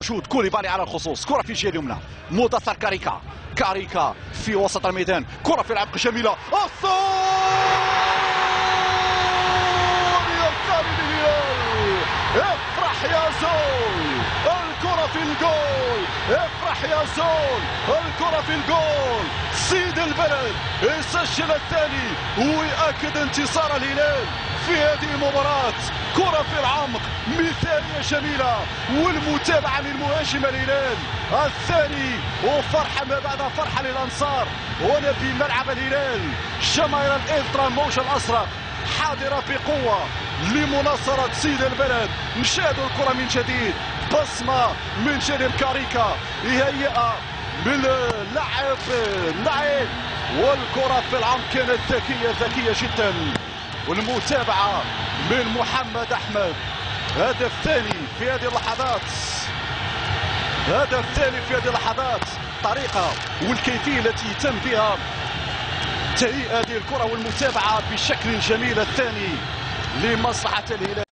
شوت كوليبالي على الخصوص، كرة في الجهة اليمنى، مدثر كاريكا في وسط الميدان، كرة في العمق جميلة، افرح يا زول، الكرة في الجول، افرح يا زول، الكرة في الجول، سيد البلد يسجل الثاني ويأكد انتصار الهلال في هذه المباراة. كرة في العمق مثالية جميلة والمتابعة من مهاجم الهلال الثاني، وفرحة ما بعد فرحة للأنصار هنا في ملعب الهلال. جماهير الإلترا الموج الأزرق حاضرة بقوة لمناصرة سيد البلد. نشاهدوا الكرة من جديد، بصمة من جانب كاريكا، يهيئة من اللاعب نعيم، والكرة في العمق كانت ذكية جدا، والمتابعة من محمد أحمد. هدف ثاني في هذه اللحظات، هدف ثاني في هذه اللحظات. الطريقة والكيفية التي تم بها تهيئة هذه الكرة والمتابعة بشكل جميل الثاني لمصلحة الهلال.